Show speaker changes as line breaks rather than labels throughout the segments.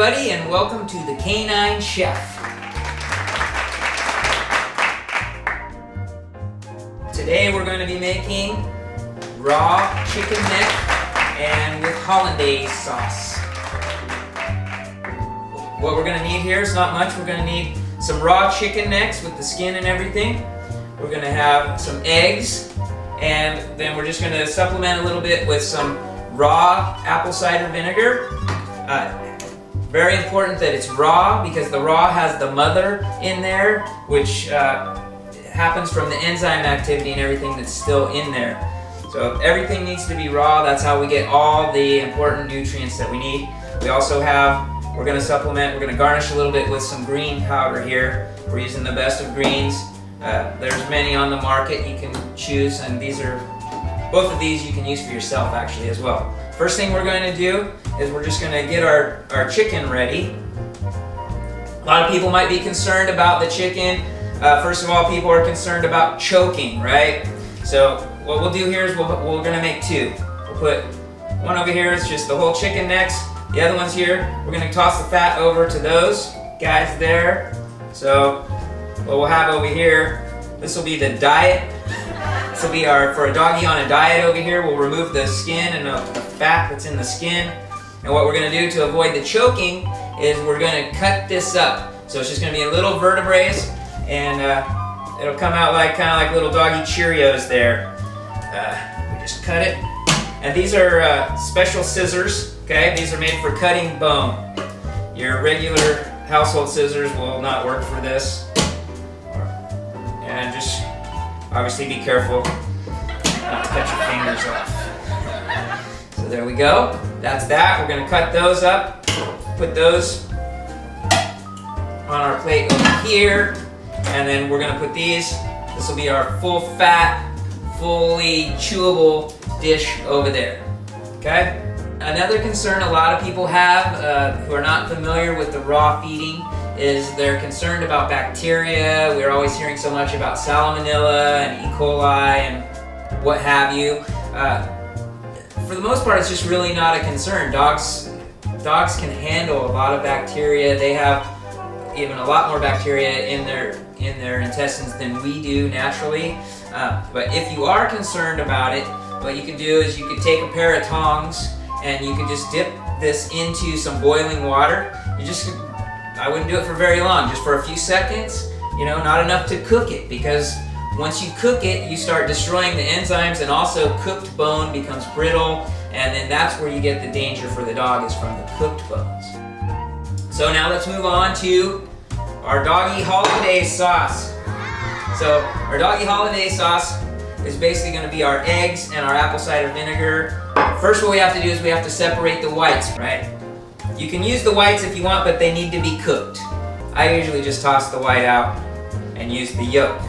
everybody, and welcome to the Canine Chef. Today we're going to be making raw chicken neck and with hollandaise sauce. What we're going to need here is not much. We're going to need some raw chicken necks with the skin and everything. We're going to have some eggs, and then we're just going to supplement a little bit with some raw apple cider vinegar. Very important that it's raw, because the raw has the mother in there, which happens from the enzyme activity and everything that's still in there. So everything needs to be raw. That's how we get all the important nutrients that we need. We also have, we're going to garnish a little bit with some green powder here. We're using the best of greens. There's many on the market you can choose, and both of these you can use for yourself actually as well. First thing we're going to do is we're just going to get our chicken ready. A lot of people might be concerned about the chicken. First of all, people are concerned about choking, right? So what we'll do here is we're going to make two. We'll put one over here, it's just the whole chicken necks. The other one's here. We're going to toss the fat over to those guys there. So what we'll have over here, this will be the diet. This will be for a doggy on a diet over here. We'll remove the skin and the fat that's in the skin. And what we're going to do to avoid the choking is we're going to cut this up. So it's just going to be a little vertebrae, and it'll come out kind of like little doggy Cheerios there. We just cut it. And these are special scissors, okay? These are made for cutting bone. Your regular household scissors will not work for this. And just obviously be careful not to cut your fingers off. So there we go. That's that. We're going to cut those up, put those on our plate over here, and then we're going to put these. This will be our full fat, fully chewable dish over there. Okay? Another concern a lot of people have who are not familiar with the raw feeding is they're concerned about bacteria. We're always hearing so much about salmonella and E. coli and what have you. For the most part, it's just really not a concern. Dogs can handle a lot of bacteria. They have even a lot more bacteria in their intestines than we do naturally. But if you are concerned about it, what you can do is you can take a pair of tongs and you can just dip this into some boiling water. I wouldn't do it for very long, just for a few seconds, not enough to cook it, because once you cook it, you start destroying the enzymes, and also cooked bone becomes brittle, and then that's where you get the danger for the dog, is from the cooked bones. So now let's move on to our doggy hollandaise sauce. So our doggy hollandaise sauce is basically going to be our eggs and our apple cider vinegar. First, what we have to do is we have to separate the whites, right? You can use the whites if you want, but they need to be cooked. I usually just toss the white out and use the yolk.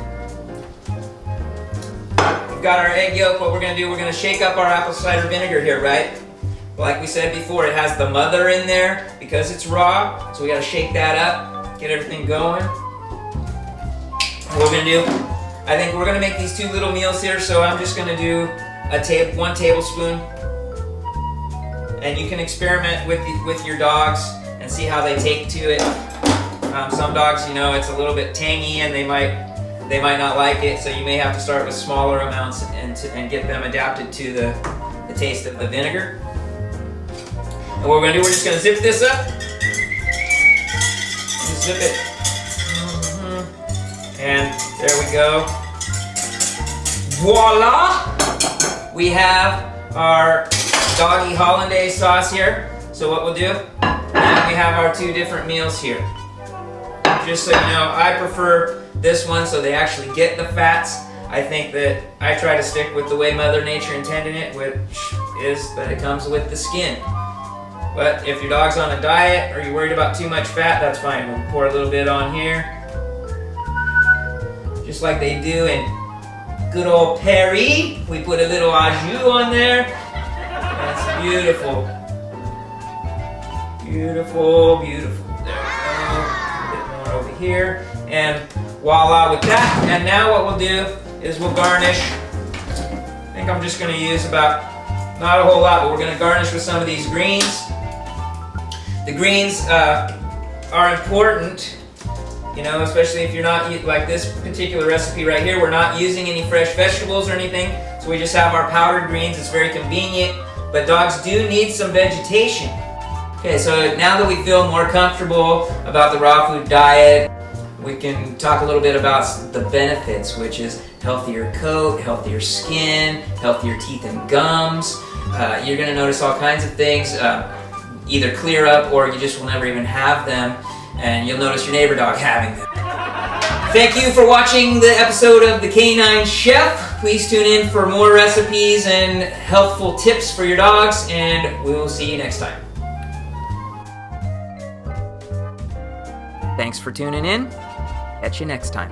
We've got our egg yolk. What we're going to do, we're going to shake up our apple cider vinegar here, right? Like we said before, it has the mother in there because it's raw, so we got to shake that up, get everything going. What we're going to do, I think we're going to make these two little meals here, so I'm just going to do 1 tablespoon. And you can experiment with your dogs and see how they take to it. Some dogs, it's a little bit tangy and they might not like it, so you may have to start with smaller amounts and get them adapted to the taste of the vinegar. And what we're going to do, we're just going to zip this up. Just zip it. And there we go. Voila! We have our doggy hollandaise sauce here. So what we'll do, now we have our two different meals here. Just so you know, I prefer this one so they actually get the fats. I think that I try to stick with the way Mother Nature intended it, which is that it comes with the skin. But if your dog's on a diet or you're worried about too much fat, that's fine. We'll pour a little bit on here, just like they do in good old Paris. We put a little au jus on there. That's beautiful. Beautiful, beautiful. There we go. A bit more over here. And voila with that. And now what we'll do is we'll garnish. I think I'm just going to use not a whole lot, but we're going to garnish with some of these greens. The greens are important, you know, especially if you're not, like this particular recipe right here, we're not using any fresh vegetables or anything, so we just have our powdered greens. It's very convenient, but dogs do need some vegetation. Okay, so now that we feel more comfortable about the raw food diet, we can talk a little bit about the benefits, which is healthier coat, healthier skin, healthier teeth and gums. You're going to notice all kinds of things either clear up or you just will never even have them, and you'll notice your neighbor dog having them. Thank you for watching the episode of The Canine Chef. Please tune in for more recipes and helpful tips for your dogs, and we will see you next time. Thanks for tuning in. Catch you next time.